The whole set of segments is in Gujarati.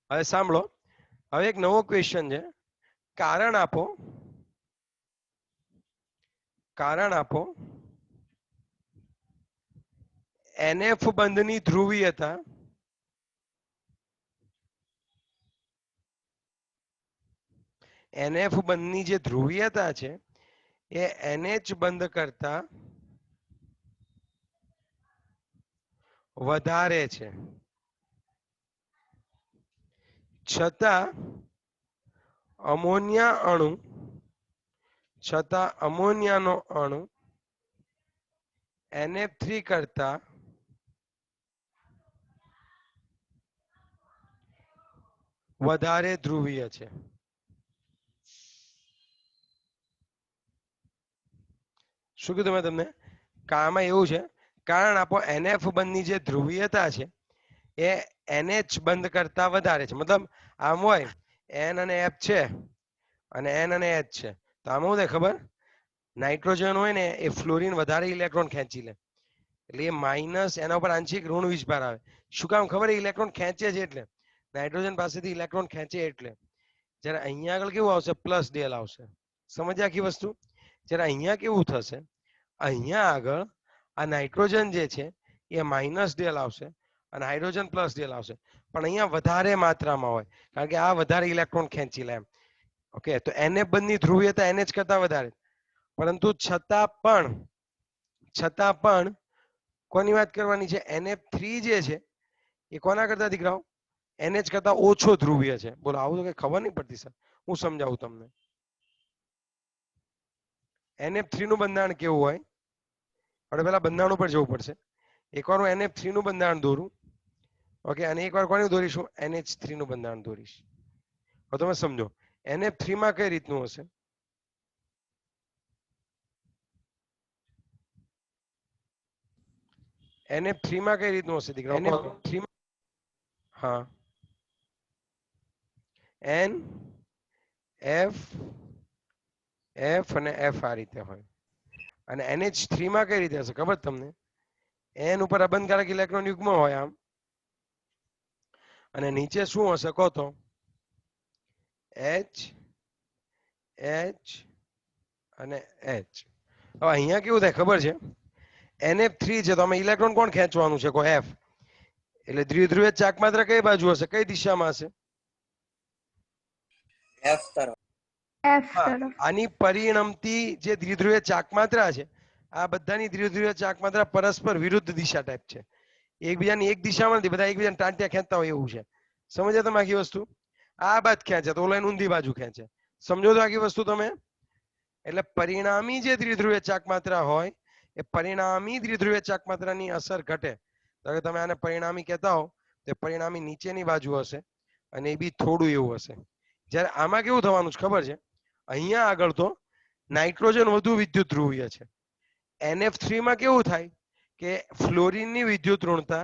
હવે સાંભળો, હવે એક નવો ક્વેશ્ચન છે. કારણ આપો, કારણ આપો NF બંધની ધ્રુવીયતા NF બંધની જે ધ્રુવીયતા છે એ NH બંધ કરતા વધારે છે, છતાં અમોનિયાનો અણુ NF3 કરતા વધારે ધ્રુવીય છે. શું કીધું મેં તમને? આમાં એવું છે, કારણ આપો NF બંધની જે ધ્રુવીયતા છે એ NH બંધ કરતા વધારે છે. મતલબ આમ હોય N અને F છે અને N અને H છે, તો આમાં શું થાય ખબર? નાઇટ્રોજન હોય ને એ ફ્લોરિન વધારે ઇલેક્ટ્રોન ખેંચી લે, એટલે એ માઇનસ એના ઉપર આંશિક ઋણ વીજભાર આવે. શું કામ ખબર? ઇલેક્ટ્રોન ખેંચે છે એટલે, નાઇટ્રોજન પાસેથી ઇલેક્ટ્રોન ખેંચે એટલે. જ્યારે અહીંયા આગળ કેવું આવશે? પ્લસ ડેલ આવશે. સમજ આખી વસ્તુ? જ્યારે અહીંયા કેવું થશે? અહીંયા આગળ આ નાઇટ્રોજન જે છે એ માઇનસ ડેલ આવશે અને હાઇડ્રોજન પ્લસ ડેલ આવશે, પણ અહીંયા વધારે માત્રામાં હોય કારણ કે આ વધારે ઇલેક્ટ્રોન ખેંચી લે એમ. ઓકે, તો NF બંધની ધ્રુવીયતા NH કરતા વધારે, પરંતુ છતાં પણ કોની વાત કરવાની છે? NF3 જે છે એ કોના કરતા દીકરાઓ? NH કરતા ઓછો ધ્રુવીય છે. બોલો, આવું તો કઈ ખબર નહીં પડતી સર, હું સમજાવું તમને. NF3 નું બંધારણ કેવું હોય? આપણે પેલા બંધારણ ઉપર જવું પડશે. એકવાર હું NF3 નું બંધારણ દોરું, ઓકે, અને એકવાર કોનું દોરીશું? NH3 નું બંધારણ દોરીશ. હવે તમે સમજો NF3 માં કઈ રીતનું હશે? NF3 માં કઈ રીતનું હશે દીકરાઓ? NF3 હા, N F F અને F આ રીતે હોય. અને NH3 માં કઈ રીતે હશે ખબર તમને? N ઉપર અબંધકારક ઇલેક્ટ્રોન યુગ્મ હોય આમ, અને નીચે શું હશે કહો તો? H H અને H. હવે અહીંયા કેવું થાય ખબર છે? NF3 છે તો આમાં ઇલેક્ટ્રોન કોણ ખેંચવાનું છે? F. એટલે દ્વિધ્રુવીય ચાક માત્ર કઈ બાજુ હશે? કઈ દિશામાં હશે? F તરફ. આની પરિણમતી જે દ્વિધ્રુવીય ચાક માત્રા છે, આ બધાની દ્વિધ્રુવીય ચાક માત્રા પરસ્પર વિરુદ્ધ દિશા ટાઈપ છે. એકબીજાની એક દિશામાં નથી, બધા એકબીજાને ટાંટ્યા ખેંચતા હોય એવું છે. સમજ્યા તમે આખી વસ્તુ? આ બાદ ખેંચે તો ઓલા ઊંધી બાજુ ખેંચે. સમજો તો આખી વસ્તુ તમે? એટલે પરિણામી જે દ્વિધ્રુવીય ચાક માત્રા હોય એ પરિણામી દ્વિધ્રુવીય ચાક માત્રાની અસર ઘટે. તો કે તમે આને પરિણામી કહેતા હો, તે પરિણામી નીચેની બાજુ હશે અને એ બી થોડું એવું હશે. જ્યારે આમાં કેવું થવાનું છે ખબર છે? અહીંયા આગળ તો નાઇટ્રોજન વધુ વિદ્યુત ધ્રુવીય છે. NF3 માં કેવું થાય કે ફ્લોરિનની વિદ્યુત ઋણતા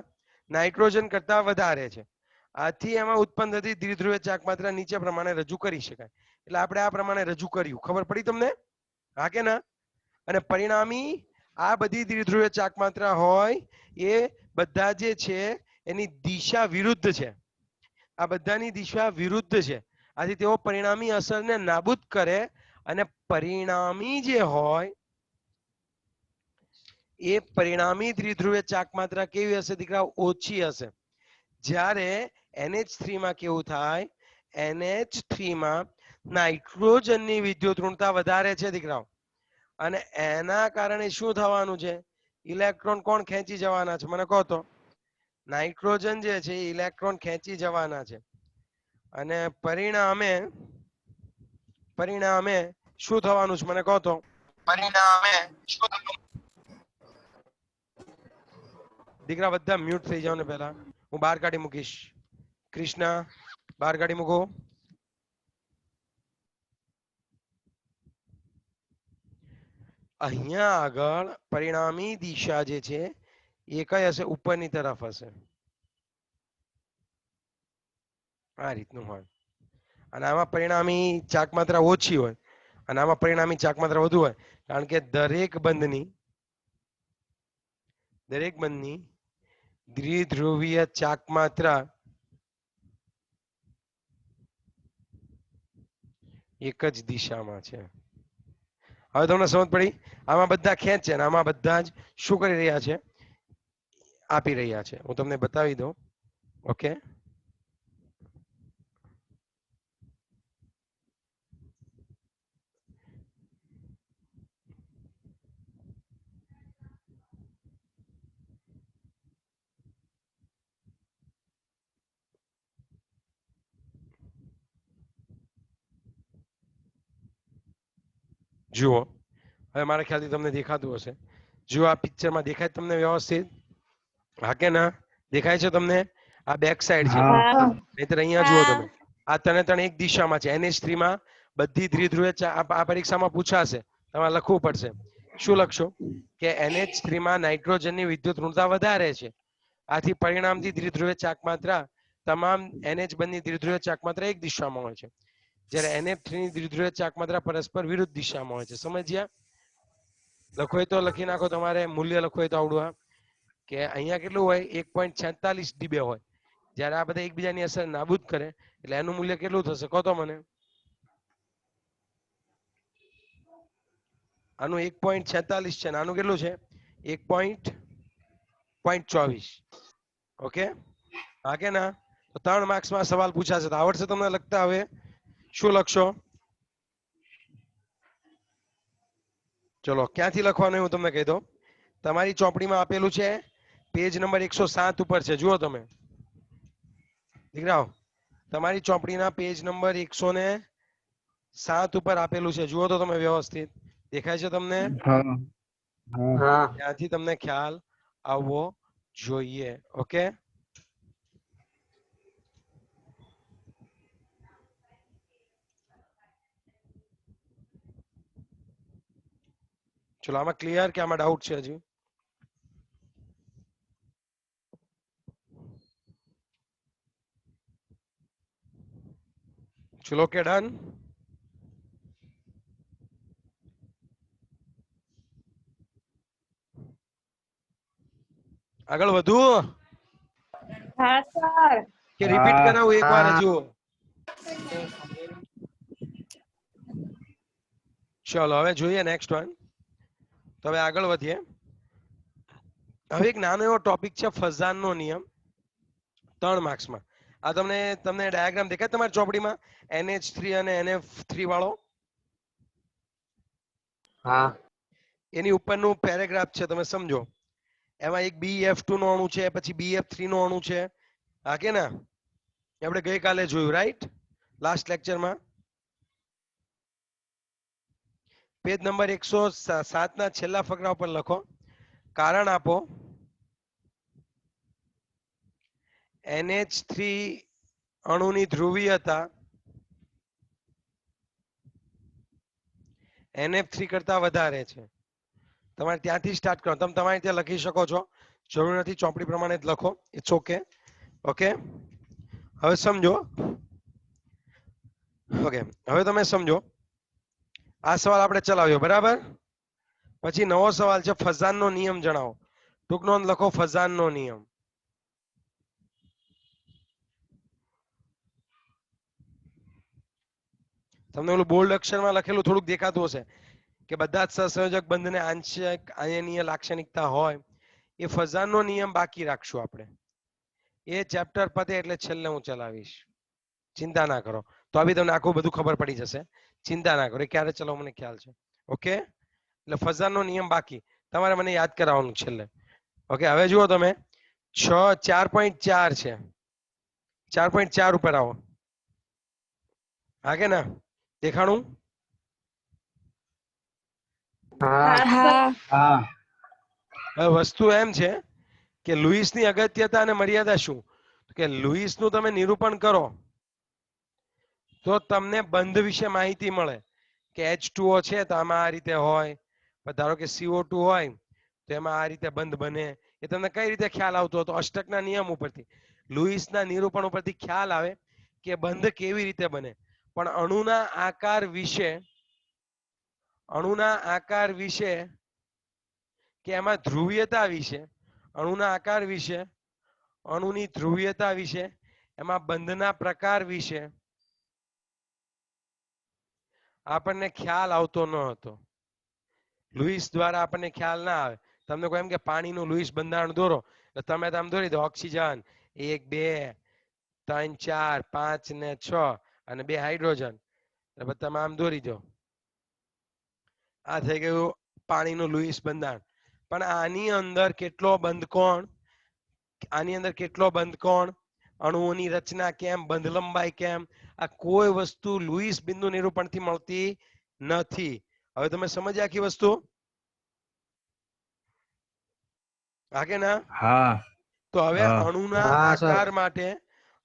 નાઇટ્રોજન કરતા વધારે છે. આથી એમાં ઉત્પન્ન થતી દ્વિધ્રુવીય ચાક માત્રા નીચે પ્રમાણે રજૂ કરી શકાય. એટલે આપણે આ પ્રમાણે રજૂ કર્યું. ખબર પડી તમને? હા કે ના? અને પરિણામી આ બધી દ્વિધ્રુવીય ચાક માત્રા હોય એ બધા જે છે એની દિશા વિરુદ્ધ છે. આ બધાની દિશા વિરુદ્ધ છે. આથી તેઓ પરિણામી અસરને નાબૂદ કરે અને પરિણામી જે હોય એ પરિણામી દ્વિધ્રુવીય ચાક માત્રા કેવી હશે દીકરા? ઓછી હશે. જ્યારે NH3 માં કેવું થાય? NH3 માં નાઇટ્રોજનની વિદ્યુત ઋણતા વધારે છે દીકરાઓ, અને એના કારણે શું થવાનું છે? ઇલેક્ટ્રોન કોણ ખેંચી જવાના છે? મને કહો તો. નાઇટ્રોજન જે છે ઇલેક્ટ્રોન ખેંચી જવાના છે, અને પરિણામે શું થવાનું છે? મને કહો તો. દીકરા બધા મ્યુટ થઈ જાવ ને પહેલા, હું બહાર કાઢી મૂકીશ. કૃષ્ણા, બહાર કાઢી મૂકો. અહીંયા આગળ પરિણામી દિશા જે છે એ કઈ હશે? ઉપરની તરફ હશે. આ રીતનું હોય. અને આમાં પરિણામી ચાક માત્રા ઓછી હોય અને આમાં પરિણામી ચાક માત્રા વધુ હોય, કારણ કે દરેક બંધની દ્વિધ્રુવીય ચાક માત્રા એક જ દિશામાં છે. હવે તમને સમજ પડી? આમાં બધા ખેંચ છે અને આમાં બધા જ શું કરી રહ્યા છે? આપી રહ્યા છે. હું તમને બતાવી દઉં. ઓકે, જુઓ હવે મારા ખ્યાલથી તમને દેખાતું હશે. જુઓ આ પિક્ચરમાં દેખાય તમને વ્યવસ્થિત? હા કે ના? દેખાય છે તમને? આ બેક સાઈડ છે, નહીતર અહીંયા જુઓ તમે. આ ત્રણે એક દિશામાં છે. NH3 માં બધી દ્વિધ્રુવીય આ પરીક્ષામાં પૂછાશે. તમારે લખવું પડશે. શું લખશો? કે NH3 માં નાઇટ્રોજનની વિદ્યુત ઋણતા વધારે છે. આથી પરિણામથી દ્વિધ્રુવીય ચાક માત્રા તમામ NH બંધની દ્વિધ્રુવીય ચાક માત્રા એક દિશામાં હોય છે, જ્યારે NF3 ની દ્વિધ્રુવીય ચાક માત્રા પરસ્પર વિરુદ્ધ દિશામાં હોય છે. સમજ્યા? લખો તો લખી નાખો. તમારે મૂલ્ય લખો તો આવડું કે અહીંયા કેટલું હોય? 1.46 ડીબે હોય. જ્યારે આ બધા એકબીજાની અસર નાબૂદ કરે એટલે એનું મૂલ્ય કેટલું થશે? કહો તો મને. આનું 1.46 છે, આનું કેટલું છે? 1.24. ઓકે, હા કે ના? તો 3 માર્ક્સમાં સવાલ પૂછાશે. તો આવડશે તમને લખતા? હવે શું લખશો? ચલો, ક્યાંથી લખવાનું હું તમને કહી દઉં. તમારી ચોપડીમાં આપેલું છે, પેજ નંબર 107 ઉપર છે. જુઓ તમે દીકરાઓ, તમારી ચોપડીના પેજ નંબર 107 ઉપર આપેલું છે. જુઓ તો તમે વ્યવસ્થિત. દેખાય છે તમને? ત્યાંથી તમને ખ્યાલ આવવો જોઈએ. ઓકે, ચલો આમાં ક્લિયર કે આમાં ડાઉટ છે હજી? ચલો કે ડન? આગળ વધુ કે રિપીટ કરાવું એક વાર હજુ? ચલો હવે જોઈએ નેક્સ્ટ વન. તો હવે આગળ વધીએ. હવે એક નાનો એવો ટોપિક છે, ફઝાનનો નિયમ. 3 માર્ક્સમાં. આ તમને ડાયાગ્રામ દેખાય તમારી ચોપડીમાં? NH3 અને NF3 વાળો? હા. એની ઉપરનું પેરેગ્રાફ છે, તમે સમજો. એમાં એક BF2 નો અણુ છે, પછી BF3 નો અણુ છે. હા કે ના? આપણે ગઈકાલે જોયું, રાઈટ? લાસ્ટ લેક્ચરમાં. પેજ નંબર 107 ના છેલ્લા ફકરા ઉપર લખો. કારણ આપો. NH3 અણુની ધ્રુવીયતા NF3 કરતા વધારે છે. તમારે ત્યાંથી સ્ટાર્ટ કરો. તમે તમારી રીતે લખી શકો છો, જરૂર નથી ચોપડી પ્રમાણે જ લખો. It's okay. ઓકે, હવે સમજો. ઓકે, હવે તમે સમજો. આ સવાલ આપણે ચલાવ્યો, બરાબર? પછી નવો સવાલ છે, ફઝાનનો નિયમ જણાવો. ટૂંક નોંધ લખો, ફઝાનનો નિયમ. તમને ઓલું બોલ્ડ અક્ષરમાં લખેલું થોડુંક દેખાતું હશે કે બધા જ સહસંયોજક બંધને આંશિક આયનીય લાક્ષણિકતા હોય. એ ફઝાનનો નિયમ બાકી રાખશું આપણે. એ ચેપ્ટર પતે એટલે છેલ્લે હું ચલાવીશ. ચિંતા ના કરો. તો આવી તમને આખું બધું ખબર પડી જશે. ચિંતા ના કરો. એ ક્યારે ચલાવો મને ખ્યાલ છે. ઓકે, એટલે ફઝાનનો નિયમ બાકી તમારે મને યાદ કરાવવાનું છેલ્લે. ઓકે, હવે જુઓ તમે 4.4 છે. 4.4 ઉપર આવો. હા કે ના? દેખાણું? હવે વસ્તુ એમ છે કે લુઈસની અગત્યતા અને મર્યાદા શું? કે લુઈસનું તમે નિરૂપણ કરો તો તમને બંધ વિશે માહિતી મળે કે H2O છે તો આમાં આ રીતે હોય. ધારો કે CO2 હોય તો એમાં આ રીતે બંધ બને. એ તમને કઈ રીતે ખ્યાલ આવતો હતો? અષ્ટકના નિયમ ઉપરથી, લુઈસના નિરૂપણ ઉપરથી ખ્યાલ આવે કે બંધ કેવી રીતે બને. પણ અણુના આકાર વિશે કે એમાં ધ્રુવીયતા વિશે, અણુના આકાર વિશે, અણુની ધ્રુવીયતા વિશે, એમાં બંધના પ્રકાર વિશે આપણને ખ્યાલ આવતો ન હતો. લુઈસ દ્વારા આપણને ખ્યાલ ના આવે. તમને કોઈ એમ કે પાણીનું લુઈસ બંધારણ દોરો એટલે તમે આમ દોરી દો ઓક્સિજન 1 2 3 4 5 ને 6 અને 2 હાઇડ્રોજન એટલે તમે આમ દોરી દો. આ થઈ ગયું પાણીનું લુઈસ બંધારણ. પણ આની અંદર કેટલો બંધકોણ, આની અંદર કેટલો બંધકોણ, અણુઓની રચના કેમ, બંધ લંબાઈ કેમ, આ કોઈ વસ્તુ લુઈસ બિંદુ નિરૂપણથી મળતી નથી. હવે તમે સમજ્યા આખી વસ્તુ? હા કે ના? હા. તો હવે હા. અણુના આકાર માટે,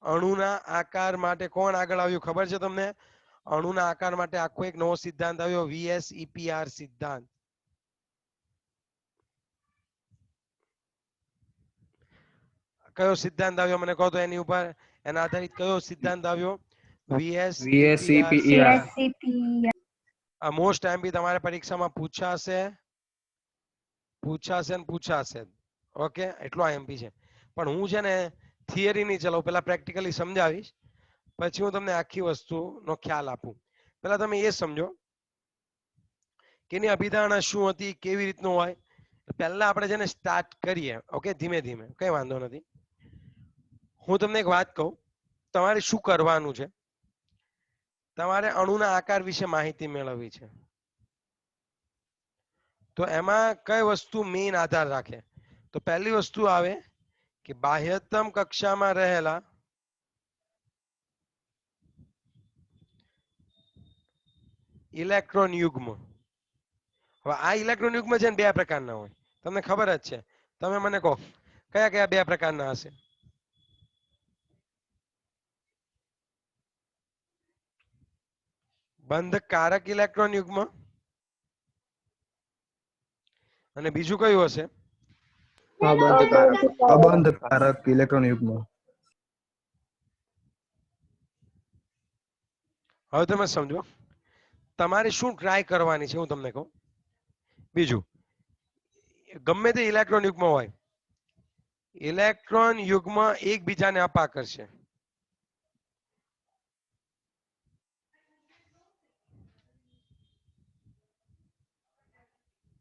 અણુના આકાર માટે કોણ આગળ આવ્યું ખબર છે તમને? અણુના આકાર માટે આખો એક નવો સિદ્ધાંત આવ્યો, VSEPR સિદ્ધાંત. કયો સિદ્ધાંત આવ્યો મને કહો તો, એની ઉપર એના આધારિત કયો સિદ્ધાંત આવ્યો? VSEPR. આ મોસ્ટ ટાઈમ બી તમારે પરીક્ષામાં પૂછાશે, પૂછાશે ને પૂછાશે. ઓકે, એટલો આઈએમપી છે. પણ હું છે ને થિયરી નહીં ચલાવું, પેલા પ્રેક્ટિકલી સમજાવીશ, પછી હું તમને આખી વસ્તુનો ખ્યાલ આપું. પેલા તમે એ સમજો કે એની અભિધારણા શું હતી, કેવી રીતનું હોય. પહેલા આપણે જેને સ્ટાર્ટ કરીએ, ઓકે, ધીમે ધીમે, કઈ વાંધો નથી. હું તમને એક વાત કહું, તમારે શું કરવાનું છે? તમારે અણુના આકાર વિશે માહિતી મેળવવી છે. તો એમાં કઈ વસ્તુ મેઇન આધાર રાખે? તો પહેલી વસ્તુ આવે કે બાહ્યતમ કક્ષામાં રહેલા ઇલેક્ટ્રોન યુગ્મ. હવે આ ઇલેક્ટ્રોન યુગ્મ છે ને બે પ્રકારના હોય, તમને ખબર જ છે. તમે મને કહો કયા કયા બે પ્રકારના હશે? બંધકારક ઇલેક્ટ્રોન યુગ્મ અને બીજું કયું હશે? અબંધકારક ઇલેક્ટ્રોન યુગ્મ. હવે તમે સમજો, તમારે શું ટ્રાય કરવાની છે હું તમને કહું. બીજું, ગમે તે ઇલેક્ટ્રોન યુગ્મ હોય, ઇલેક્ટ્રોન યુગ્મ એકબીજાને અપા કરશે.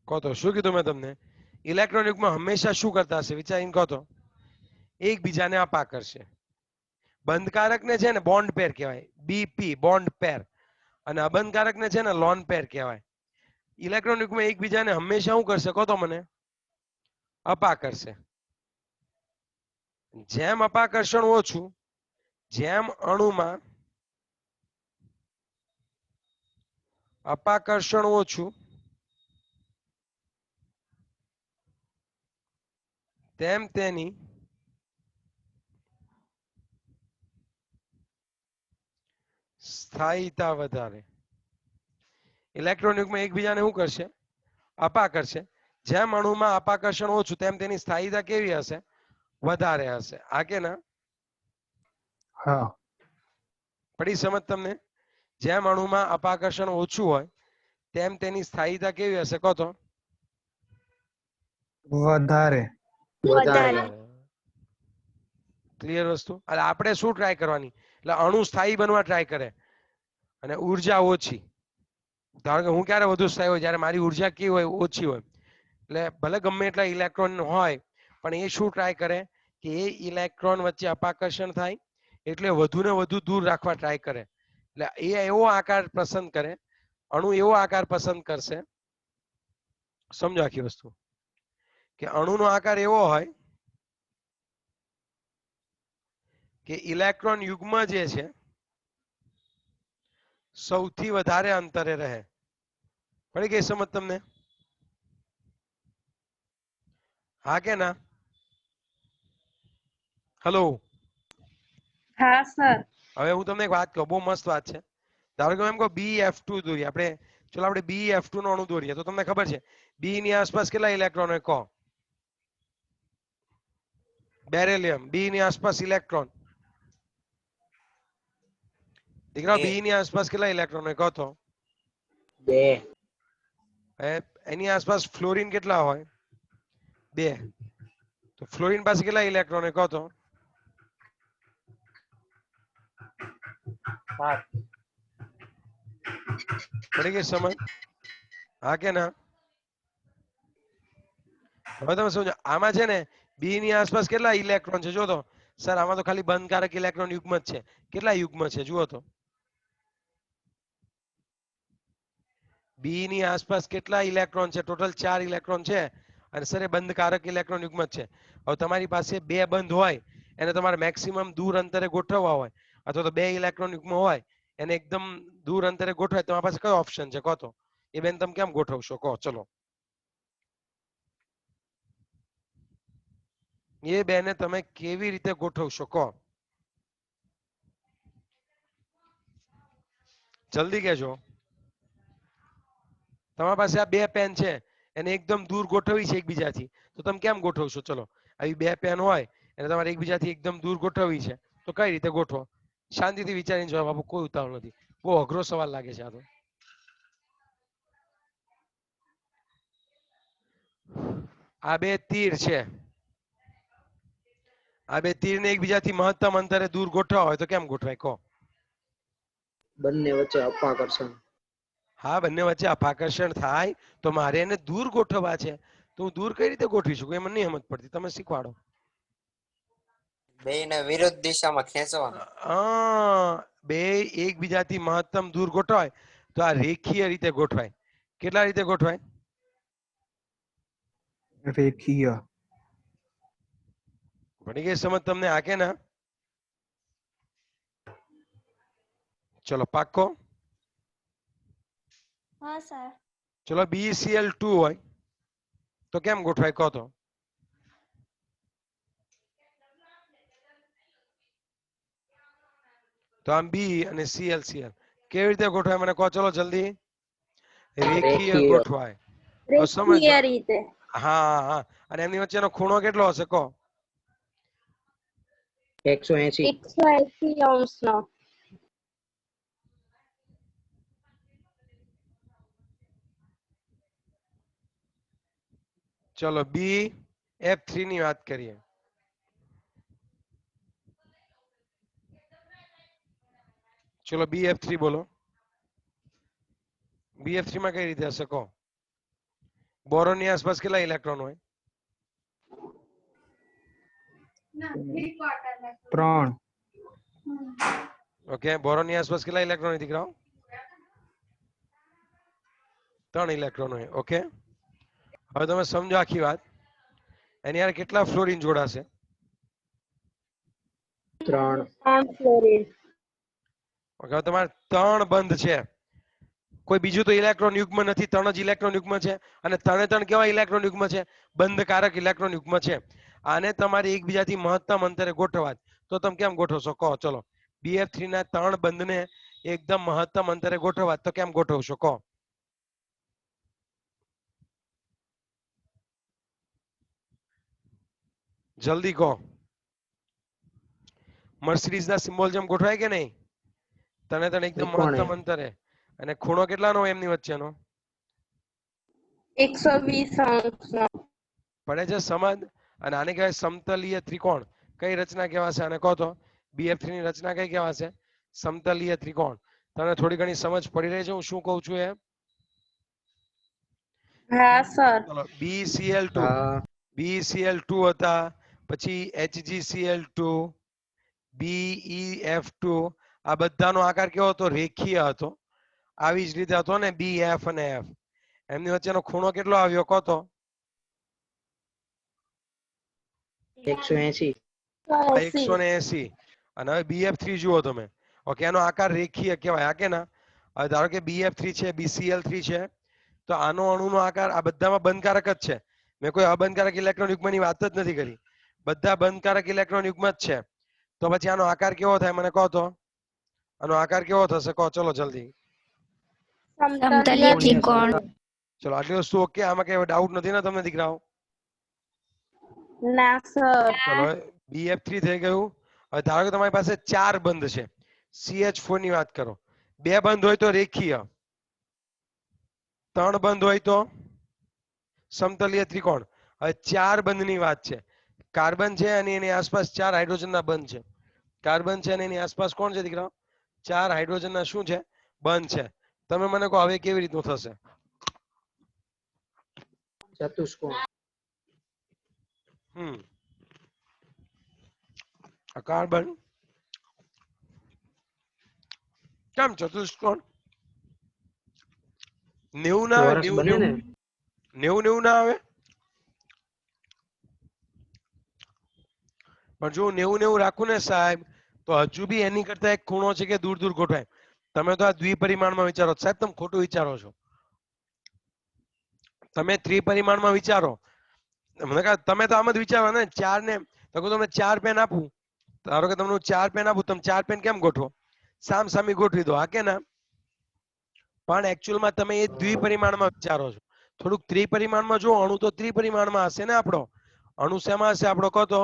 કહો તો શું કીધું મેં તમને? ઇલેક્ટ્રોન યુગ્મ હંમેશા શું કરતા હશે? વિચારીને કહો તો. એકબીજાને અપા કરશે. બંધકારકને છે ને બોન્ડ પેર કહેવાય, BP બોન્ડ પેર, અને અબંધકારકને છે ને લોન પેર કહેવાય. ઇલેક્ટ્રોન યુગ્મ એકબીજાને હંમેશા શું કરશે કહો તો મને? અપા કરશે. જેમ અપાકર્ષણ ઓછું, જેમ અણુમાં અપાકર્ષણ ઓછું, તેમ તેની સ્થાયીતા વધારે. ઇલેક્ટ્રોન યુગ્મ એકબીજાને શું કરશે? અપા કરશે. જેમ અણુમાં અપાકર્ષણ ઓછું, તેમ તેની સ્થાયીતા કેવી હશે? વધારે હશે. આ કે ના? હા. પડી સમજ તમને? જેમ અણુમાં અપાકર્ષણ ઓછું હોય, તેમ તેની સ્થાયીતા કેવી હશે કહો તો? વધારે. ક્લિયર વસ્તુ? એટલે આપણે શું ટ્રાય કરવાની? એટલે અણુ સ્થાયી બનવા ટ્રાય કરે અને ઉર્જા ઓછી. ધારો કે હું ક્યારે વધુ સ્થાયી હોય? જ્યારે મારી ઉર્જા કેવી હોય? ઓછી હોય. એટલે ભલે ગમે એટલા ઇલેક્ટ્રોન હોય, પણ એ શું ટ્રાય કરે કે એ ઇલેક્ટ્રોન વચ્ચે અપાકર્ષણ થાય એટલે વધુ ને વધુ દૂર રાખવા ટ્રાય કરે. એટલે એ એવો આકાર પસંદ કરે, અણુ એવો આકાર પસંદ કરશે. સમજો આખી વસ્તુ કે અણુનો આકાર એવો હોય કે ઇલેક્ટ્રોન યુગ્મ જે છે સૌથી વધારે અંતરે રહે. પડી ગઈ સમજ તમને? હા કે ના? હેલો. હા સર. હવે હું તમને એક વાત કહું, બહુ મસ્ત વાત છે. ધારો કે એમ કહો BF2 દોરીએ આપણે. ચલો આપણે BF2 નો અણુ દોરીએ તો તમને ખબર છે B ની આસપાસ કેટલા ઇલેક્ટ્રોન હોય કહો? બેરિલિયમ. B ની આસપાસ ઇલેક્ટ્રોન. દીકરા B ની આસપાસ કેટલા ઇલેક્ટ્રોન હોય કહો તો? 2. એની આસપાસ ફ્લોરીન કેટલા હોય? 2. તો ફ્લોરીન પાસે કેટલા ઇલેક્ટ્રોન હોય કહો તો? 7. પડી ગઈ સમજ? હા કે ના? હવે તમે સમજો આમાં છે ને બી ની આસપાસ કેટલા ઇલેક્ટ્રોન છે જો તો. સર આમાં તો ખાલી બંધકારક ઇલેક્ટ્રોન યુગ્મ જ છે. કેટલા યુગ્મ છે જુઓ તો. બી ની આસપાસ કેટલા ઇલેક્ટ્રોન છે? ટોટલ 4 ઇલેક્ટ્રોન છે. અને સર એ બંધકારક ઇલેક્ટ્રોન યુગ્મ જ છે. હવે તમારી પાસે બે બંધ હોય એને તમારે મેક્સિમમ દૂર અંતરે ગોઠવવા હોય અથવા તો બે ઇલેક્ટ્રોન યુગ્મ હોય એને એકદમ દૂર અંતરે ગોઠવાય તમારી પાસે કયો ઓપ્શન છે કહો તો. એ બેન તમે કેમ ગોઠવશો કહો ચલો. એ બેને તમે કેવી રીતે ગોઠવશો કહો. જલ્દી કહેજો. તમારી પાસે આ બે પેન છે એને એકદમ દૂર ગોઠવી છે એકબીજાથી તો તમે કેમ ગોઠવશો ચલો. આવી બે પેન હોય એને તમારે એકબીજાથી એકદમ દૂર ગોઠવવી છે તો કઈ રીતે ગોઠવો? શાંતિથી વિચારીને જવાબ આપો, કોઈ ઉતાવળ નથી. બહુ અઘરો સવાલ લાગે છે આ તો. આ બે તીર છે. આ બે તીરને એકબીજાથી મહત્તમ અંતરે દૂર ગોઠવવા હોય તો કેમ ગોઠવાય કહો? બંને વચ્ચે અપાકર્ષણ. હા, બંને વચ્ચે અપાકર્ષણ થાય તો મારે એને દૂર ગોઠવવા છે તો હું દૂર કઈ રીતે ગોઠવી શકું? એ મને નહીં સમજ પડતી, તમે શીખવાડો. બેયને વિરુદ્ધ દિશામાં ખેંચવાનું. બે એકબીજાથી મહત્તમ દૂર ગોઠવાય તો આ રેખીય રીતે ગોઠવાય. કેટલા રીતે ગોઠવાય? રેખીય. પડી ગઈ સમજ તમને? આ કે ના? ચલો પાક્કો? હા સર. ચલો BCl2 હોય તો કેમ ગોઠવાય કહો તો? તો આમ બી અને ClCl કેવી રીતે ગોઠવાય મને કહો ચલો જલ્દી. રેખીય ગોઠવાય. રેખીય રીતે. હા હા. અને એમની વચ્ચેનો ખૂણો કેટલો હશે કહો? 180. 180 અંશનો. ચલો BF3 ની વાત કરીએ. ચલો BF3 બોલો. BF3 માં કઈ રીતે હશે કહો? બોરોન ની આસપાસ કેટલા ઇલેક્ટ્રોન હોય? 3. ઓકે, બોરોન ની આસપાસ કેટલા ઇલેક્ટ્રોન હોય દીકરાઓ? 3 ઇલેક્ટ્રોન હોય. ઓકે, હવે તમે સમજો આખી વાત. એની યાર કેટલા ફ્લોરિન જોડાશે? 3. 3 ફ્લોરિન. ઓકે, તમારે 3 બંધ છે. કોઈ બીજું તો ઇલેક્ટ્રોન યુગ્મ નથી, 3 જ ઇલેક્ટ્રોન યુગ્મ છે. અને 3 કેવા ઇલેક્ટ્રોન યુગ્મ છે? બંધકારક ઇલેક્ટ્રોન યુગ્મ છે. આને તમારે એકબીજાથી મહત્તમ અંતરે ગોઠવવા તો તમે કેમ ગોઠવશો કહો ચલો? BF3 ના 3 બંધને એકદમ મહત્તમ અંતરે ગોઠવવા તો કેમ ગોઠવશો કહો? જલ્દી કહો. મર્સિડીઝ ના સિમ્બોલ જેમ ગોઠવાય કે નહીં? તને એકદમ ત્રિકોણે. મહત્તમ અંતરે. અને ખૂણો કેટલાનો હોય એમની વચ્ચેનો? 120 અંશનો. પડે છે સમજ? અને આને કહેવાય સમતલીય ત્રિકોણ. કઈ રચના કહેવાશે આને કહો તો? BF3 ની રચના કઈ કહેવાશે? સમતલીય ત્રિકોણ. તને થોડી ઘણી સમજ પડી રહી છે હું શું કહું છું એ? હા સર. ચલો BCl2. હા. BCl2 હતા, પછી HgCl2, BeF2. આ બધાનો આકાર કેવો હતો? રેખીય હતો. આવી જ રીતે હતો ને BF અને F. એમની વચ્ચેનો ખૂણો કેટલો આવ્યો કહો તો? 180. 180. અને હવે BF3 જુઓ તમે. ઓકે, એનો આકાર રેખીય કહેવાય. આ કે ના? હવે ધારો કે BF3 છે, BCl3 છે, તો આનો અણુનો આકાર આ બધામાં બંધકારક જ છે. મેં કોઈ અબંધકારક ઇલેક્ટ્રોન યુગ્મની વાત જ નથી કરી. બધા બંધકારક ઇલેક્ટ્રોન યુગ્મ જ છે. તો પછી આનો આકાર કેવો થાય મને કહો તો? આનો આકાર કેવો થશે કહો ચલો જલ્દી. સમતલીય ત્રિકોણ. ચલો આટલી વસ્તુ ઓકે? આમાં કઈ ડાઉટ નથી ને તમને દીકરાઓ? ના સર. ચલો BF3 થઈ ગયું. હવે ધારો કે તમારી પાસે 4 બંધ છે. CH4 ની વાત કરો. 2 બંધ હોય તો રેખીય, 3 બંધ હોય તો સમતલીય ત્રિકોણ. હવે 4 બંધની વાત છે. કાર્બન છે અને એની આસપાસ 4 હાઇડ્રોજનના બંધ છે. કાર્બન છે અને એની આસપાસ કોણ છે દીકરા? 4 હાઇડ્રોજનના શું છે? બંધ છે. તમે મને કહો હવે કેવી રીતનું થશે? ચતુષ્કોણ. આ કાર્બન કેમ ચતુષ્કોણ? 90 ના આવે? ચોરસ બને ને. 90 ના આવે? પણ જો 90 રાખું ને સાહેબ, તો હજુ બી એની કરતા એક ખૂણો છે કે દૂર દૂર ગોઠવાય. તમે તો આ દ્વિપરિમાણમાં વિચારો સાહેબ, તમે ખોટું વિચારો છો. તમે ત્રિપરિમાણમાં વિચારો. તમે તો આમ જ વિચારો ને, 4 ને તો તમને 4 પેન આપું, ધારો કે તમને 4 પેન આપું, તમે 4 પેન કેમ ગોઠવો? સામ સામે ગોઠવી દો, હા કે ના? પણ એકચ્યુઅલમાં તમે એ દ્વિપરિમાણમાં વિચારો છો. થોડુંક ત્રિપરિમાણમાં જો, અણુ તો ત્રિપરિમાણમાં હશે ને આપણો. અણુ શેમાં હશે આપણો? કહો તો.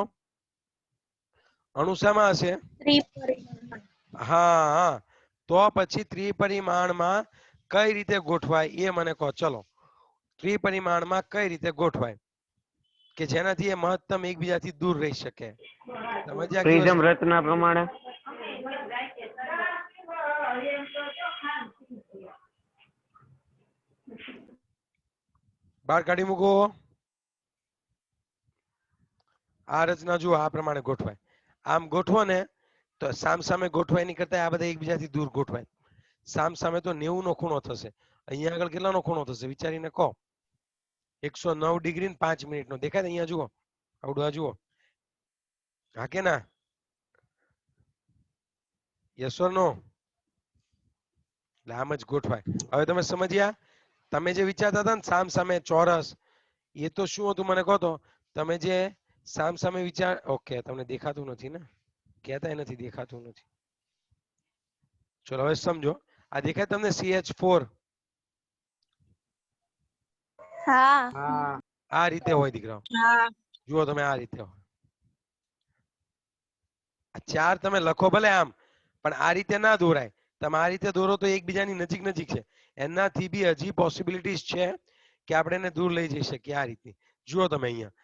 અણુ શેમાં હશે? ત્રિપરિમાણ. હા હા, તો પછી ત્રિપરિમાણમાં કઈ રીતે ગોઠવાય એ મને કહો. ચલો, ત્રિપરિમાણમાં કઈ રીતે ગોઠવાય કે જેનાથી એ મહત્તમ એકબીજાથી દૂર રહી શકે? સમજ્યા કે પ્રિઝમ રચના પ્રમાણે. બહાર કાઢી મૂકો. આ રચના જુઓ, આ પ્રમાણે ગોઠવાય. આમ ગોઠવો ને તો સામ સામે ગોઠવાય એની કરતા આ બધા એકબીજાથી દૂર ગોઠવાય. સામ સામે તો 90 નો ખૂણો થશે. અહીંયા આગળ કેટલાનો ખૂણો થશે વિચારીને કહો? 109 ડિગ્રી ને 5 મિનિટ નો. દેખાય? અહીંયા જુઓ, આવડું આ જુઓ, હા કે ના? યસ ઓર નો? એટલે આમ જ ગોઠવાય. હવે તમે સમજ્યા? તમે જે વિચારતા હતા ને સામ સામે ચોરસ, એ તો શું હતું મને કહો તો? તમે જે સામ સામે વિચાર, ઓકે, તમને દેખાતું નથી ને, કહેતાય નથી દેખાતું નથી. ચલો હવે સમજો. આ દેખાય તમને CH4? હા. હા. આ રીતે હોય દીકરાઓ. હા. જુઓ તમે, આ રીતે હોય. આ 4 તમે લખો ભલે આમ, પણ આ રીતે ના દોરાય. તમે આ રીતે દોરો તો એકબીજાની નજીક નજીક છે. એનાથી બી હજી પોસિબિલિટીઝ છે કે આપણે એને દૂર લઈ જઈ શકીએ. આ રીતની જુઓ તમે, અહીંયા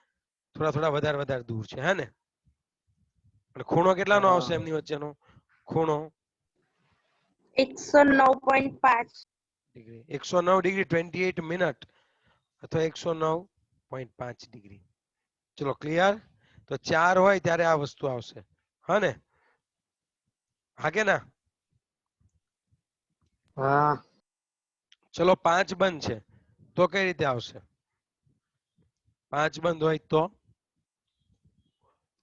થોડા થોડા વધારે વધારે દૂર છે, હે ને? અને ખૂણો કેટલાનો આવશે એમની વચ્ચેનો? ખૂણો 109.5 ડિગ્રી. 109 ડિગ્રી 28 મિનિટ અથવા 109.5 ડિગ્રી. ચલો ક્લિયર? તો 4 હોય ત્યારે આ વસ્તુ આવશે, હા ને? હા કે ના? હા. ચલો 5 બંધ છે તો કઈ રીતે આવશે? 5 બંધ હોય તો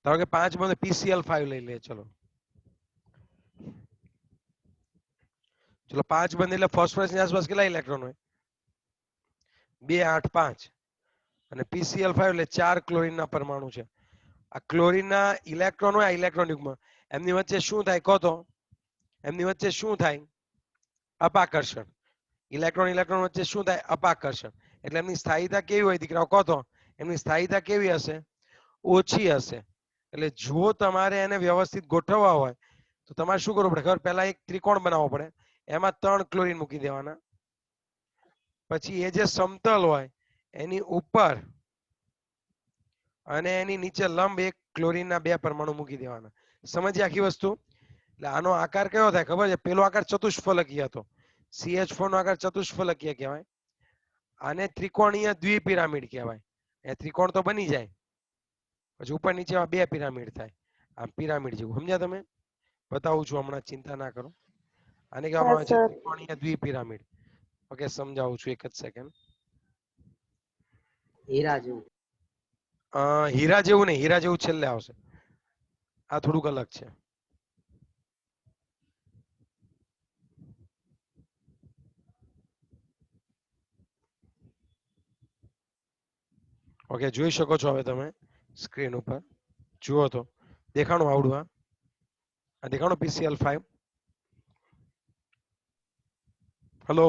ધારો કે 5 બંધ, PCl5 લઈ લે. ચલો 5 બંધ એટલે ફોસ્ફરસ ની આસપાસ કેટલા ઇલેક્ટ્રોન હોય? 2 8 5. અને PCl5 એટલે 4 ક્લોરીન ના પરમાણુ છે. આ ક્લોરીન ના ઇલેક્ટ્રોન હોય, આ ઇલેક્ટ્રોન યુગ્મ, એમની વચ્ચે શું થાય કહો તો? એમની વચ્ચે શું થાય? અપાકર્ષણ. ઇલેક્ટ્રોન ઇલેક્ટ્રોન વચ્ચે શું થાય? અપાકર્ષણ. એટલે એમની સ્થાયીતા કેવી હોય દીકરાઓ કહો તો? એમની સ્થાયીતા કેવી હશે? ઓછી હશે. એટલે જો તમારે એને વ્યવસ્થિત ગોઠવવા હોય તો તમારે શું કરવું પડે ખબર? પહેલા એક ત્રિકોણ બનાવવો પડે, એમાં 3 ક્લોરીન મૂકી દેવાના. પછી એ જે સમતલ હોય એની ઉપર અને એની નીચે લંબ એક ક્લોરીનના 2 પરમાણુ મૂકી દેવાના. સમજી આખી વસ્તુ? એટલે આનો આકાર કયો થાય ખબર છે? પેલો આકાર ચતુષ્ફલકીય હતો. CH4 નો આકાર ચતુષ્ફલકીય કહેવાય. આને ત્રિકોણીય દ્વિપિરામિડ કહેવાય. એ ત્રિકોણ તો બની જાય, પછી ઉપર નીચે 2 પિરામિડ થાય. આમ પિરામિડ જેવું. સમજ્યા તમે? બતાવું છું હમણાં, ચિંતા ના કરો. આને કહેવામાં આવે છે ત્રિકોણીય દ્વિપિરામિડ. ઓકે, સમજાવું છું, એક જ સેકન્ડ. હીરા જેવું. હીરા જેવું નહીં, હીરા જેવું છેલ્લે આવશે. આ થોડુંક અલગ છે. ઓકે, જોઈ શકો છો હવે તમે સ્ક્રીન ઉપર. જુઓ તો દેખાણું આવડું? આ દેખાણું PCl5? Hello,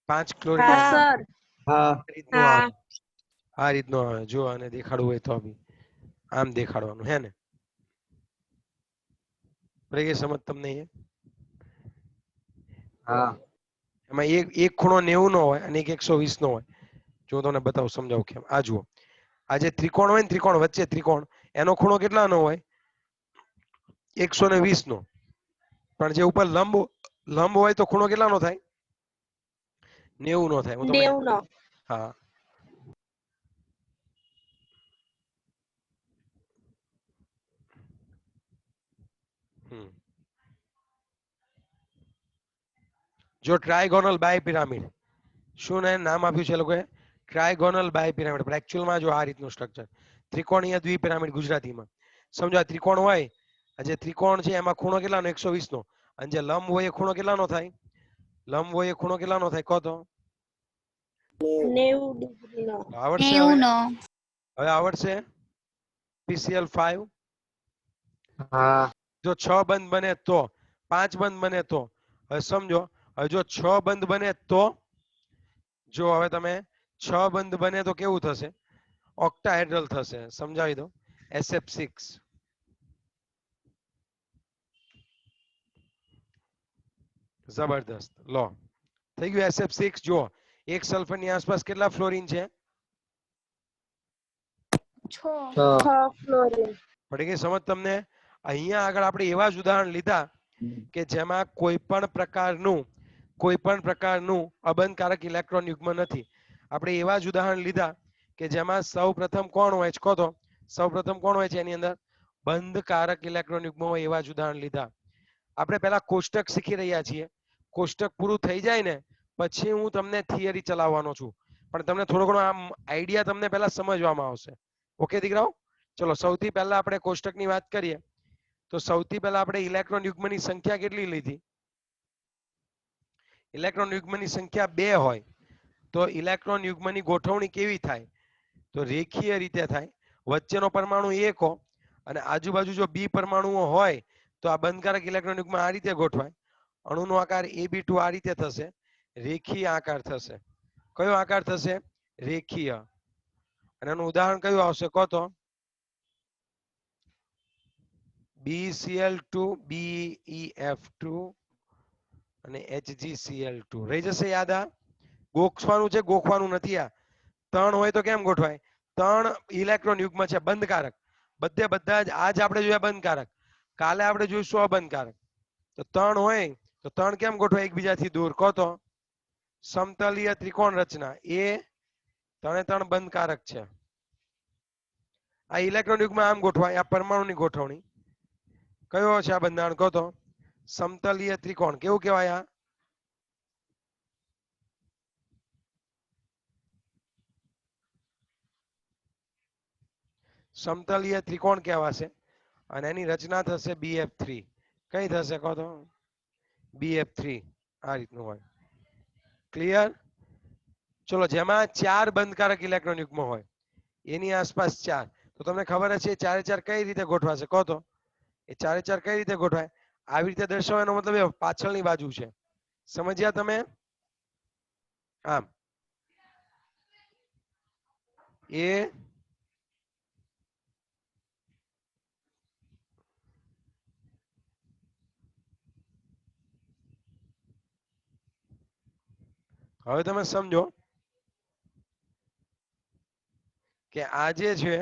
5 chlorine. હા સર. હા. હા. આ રીતનો આવે. જો આને દેખાડવું હોય તો બી આમ દેખાડવાનું, હે ને? પડી ગઈ સમજ તમને? હા. એમાં એક ખૂણો 90 નો હોય અને એક 120 નો હોય. જો તમને બતાવું, સમજાવું કેમ. આ જુઓ, આ જે ત્રિકોણ હોય ને, ત્રિકોણ વચ્ચે ત્રિકોણ, એનો ખૂણો કેટલાનો હોય? 120 નો. પણ જે ઉપર લંબ હોય તો ખૂણો કેટલાનો થાય? 90 નો થાય. હું તમને 90 નો. હા જો ટ્રાયગોનલ બાય પિરામિડ, શું નામ આપ્યું છે લોકોએ? ટ્રાયગોનલ બાય પિરામિડ. પણ એકચ્યુઅલમાં જો આ રીતનું સ્ટ્રક્ચર, ત્રિકોણીય દ્વિપિરામિડ ગુજરાતીમાં સમજો. આ ત્રિકોણ હોય, આ જે ત્રિકોણ છે એમાં ખૂણો કેટલાનો? 120 નો. અને જે લંબ હોય એ ખૂણો કેટલાનો થાય? લંબ હોય એ ખૂણો કેટલાનો થાય? કહો તો. 90 ડિગ્રી નો. આવડશે? 90 નો. હવે આવડશે? PCL 5 હા જો 6 બંધ બને તો, 5 બંધ બને તો. હવે સમજો, હવે જો 6 બંધ બને તો, જો હવે તમે 6 બંધ બને તો કેવું થશે? ઓક્ટાહેડ્રલ થશે. સમજાવી દો. SF6 જબરદસ્ત. લો થઈ ગયું SF6. જો એક સલ્ફર ની આસપાસ કેટલા ફ્લોરિન છે? 6. 6 ફ્લોરિન. પડી ગઈ સમજ તમને? અહીંયા આગળ આપણે એવા જ ઉદાહરણ લીધા કે જેમાં કોઈ પણ પ્રકારનું અબંધકારક ઇલેક્ટ્રોન યુગ્મ નથી. આપણે એવા જ ઉદાહરણ લીધા કે જેમાં સૌપ્રથમ કોણ હોય છે? કહો તો. સૌપ્રથમ કોણ હોય છે એની અંદર? બંધકારક ઇલેક્ટ્રોન યુગ્મ હોય. એવા જ ઉદાહરણ લીધા. આપણે પહેલા કોષ્ટક શીખી રહ્યા છીએ. કોષ્ટક પૂરું થઈ જાય ને પછી હું તમને થિયરી ચલાવવાનો છું, પણ તમને થોડો ઘણો આમ આઈડિયા તમને પહેલા સમજવામાં આવશે. ઓકે દીકરાઓ? ચલો સૌથી પહેલા આપણે કોષ્ટકની વાત કરીએ તો સૌથી પહેલા આપણે ઇલેક્ટ્રોન યુગ્મની સંખ્યા કેટલી લીધી? ઇલેક્ટ્રોન યુગ્મની સંખ્યા 2 હોય તો ઇલેક્ટ્રોન યુગ્મની ગોઠવણી કેવી થાય? તો રેખીય રીતે થાય. વચ્ચેનો પરમાણુ 1 હો અને આજુબાજુ જો બી પરમાણુઓ હોય તો આ બંધકારક ઇલેક્ટ્રોન યુગ્મ આ રીતે ગોઠવાય. અણુનો આકાર AB2 આ રીતે થશે. રેખીય આકાર થશે. કયો આકાર થશે? રેખીય. અને એનું ઉદાહરણ કયું આવશે? કહો તો. BCl2 BeF2 અને HgCl2. રહી જશે યાદ? આ ગોખવાનું છે, ગોખવાનું નથી. આ 3 હોય તો કેમ ગોઠવાય? 3 ઇલેક્ટ્રોન યુગ્મ છે બંધકારક. બધા જ આજ આપણે જોયા બંધકારક, કાલે આપણે જોઈશું અબંધકારક. તો 3 હોય તો 3 કેમ ગોઠવાય એકબીજાથી દૂર? કહો તો. સમતલીય ત્રિકોણ રચના એ 3 બંધકારક છે. આ ઇલેક્ટ્રોન યુગ્મ આમ ગોઠવાય. આ પરમાણુની ગોઠવણી. કયો છે આ બંધારણ? કહો તો. સમતલીય ત્રિકોણ. કેવું કહેવાય? આ સમતલીય ત્રિકોણ કહેવાશે. અને એની રચના થશે BF3. કઈ થશે? કહો તો. BF3 આ રીતનું હોય. ક્લિયર? ચલો જેમાં 4 બંધકારક ઇલેક્ટ્રોન યુગ્મ હોય એની આસપાસ 4, તો તમને ખબર હશે 4 4 કઈ રીતે ગોઠવાશે? કહો તો. એ 4 4 કઈ રીતે ગોઠવાય? આવી રીતે દર્શાવવાનો મતલબ એ પાછળની બાજુ છે. સમજ્યા તમે? આમ એ હવે તમે સમજો કે આ જે છે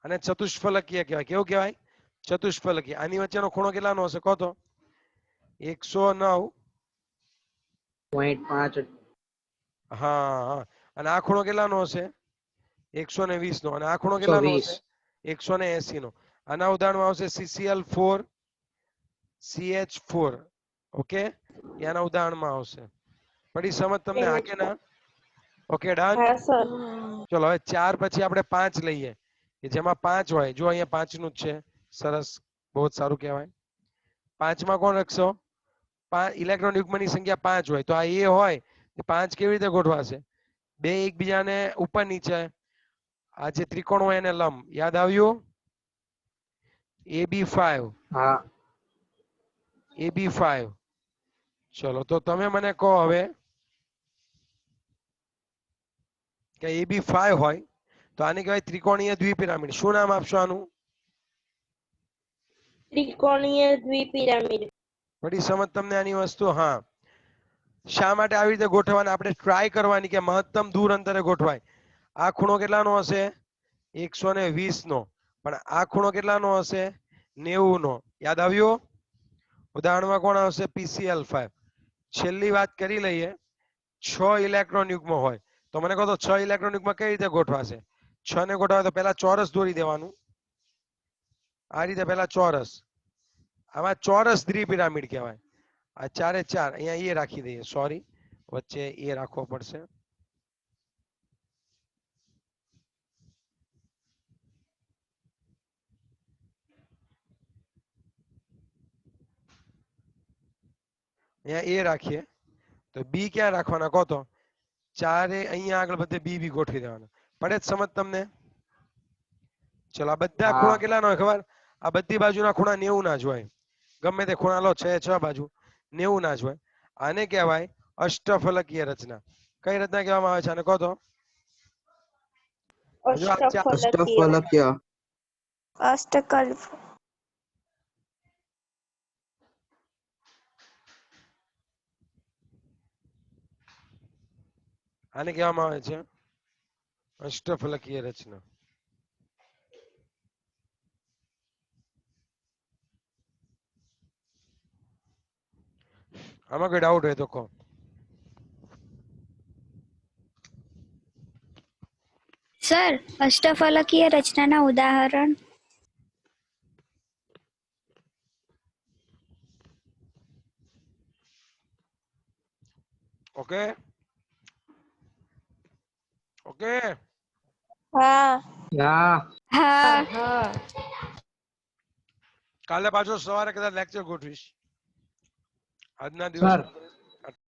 અને ચતુષ્ફલકીય કહેવાય. કેવું કહેવાય? ચતુષ્ફલકીય. આની વચ્ચેનો ખૂણો કેટલાનો હશે? કહો તો. 109.5. હા. અને આ ખૂણો કેટલાનો હશે? 120 નો. અને આ ખૂણો કેટલાનો હશે? 180 નો. આના ઉદાહરણમાં આવશે CCl4 CH4. ઓકે, એના ઉદાહરણમાં આવશે. પડી સમજ તમને? હા કે ના? Okay done. હા સર. ચલો હવે 4 પછી આપણે 5 લઈએ કે જેમાં 5 હોય. જો અહીંયા 5 નું જ છે. સરસ, બહુ સારું કહેવાય. 5 માં કોણ લખશો? 5 ઇલેક્ટ્રોન યુગ્મની સંખ્યા 5 હોય તો આ એ હોય. 5 કેવી રીતે ગોઠવાશે? બે એકબીજાને ઉપર નીચે. આ જે ત્રિકોણ હોય એને લંબ. યાદ આવ્યું? AB5. હા AB5. ચલો તો તમે મને કહો હવે કે AB5 હોય તો આને કહેવાય ત્રિકોણીય દ્વિપિરામિડ. શું નામ આપશો આનું? ત્રિકોણીય દ્વિપિરામિડ. બધી સમજ તમને આની વસ્તુ? હા. શા માટે આવી રીતે ગોઠવવાના? આપણે ટ્રાય કરવાની કે મહત્તમ દૂર અંતરે ગોઠવાય. આ ખૂણો કેટલાનો હશે? 120 નો. પણ આ ખૂણો કેટલાનો હશે? 90 નો. યાદ આવ્યું? ઉદાહરણમાં કોણ આવશે? PCl5. છેલ્લી વાત કરી લઈએ. 6 ઇલેક્ટ્રોન યુગ્મ હોય તો મને કહો તો 6 ઇલેક્ટ્રોન યુગ્મ કઈ રીતે ગોઠવાશે? 6 ને ગોઠવાય તો પહેલા ચોરસ દોરી દેવાનું. આ રીતે પહેલા ચોરસ. આમાં ચોરસ દ્વિપિરામિડ કહેવાય. આ 4 એ 4 અહીંયા એ રાખી દઈએ. સોરી, વચ્ચે એ રાખવો પડશે. અહીંયા એ રાખીએ તો બી ક્યાં રાખવાના કહો તો? 4 અહીંયા આગળ બધે બી બી ગોઠવી દેવાના. પડે જ સમજ તમને? ચલો, આ બધા હા. ખૂણા કેટલા ના હોય ખબર? આ બધી બાજુના ખૂણા 90 ના જ હોય. ગમે તે ખૂણા લો, 6 બાજુ 90 ના જ હોય. આને કહેવાય અષ્ટફલકીય રચના. કઈ રચના કહેવામાં આવે છે આને કહો તો? હજુ આ અષ્ટફલકીય. અષ્ટફલકીય. અષ્ટકલ્પ. આને કહેવામાં આવે છે અષ્ટફલકીય રચના. આમાં કોઈ ડાઉટ હોય તો કહો. સર, અષ્ટફલકીય રચનાના ઉદાહરણ. Okay okay. હા. હા. કાલે પાછો સવારે કદાચ લેક્ચર ગોઠવીશ. આજના સર દિવસ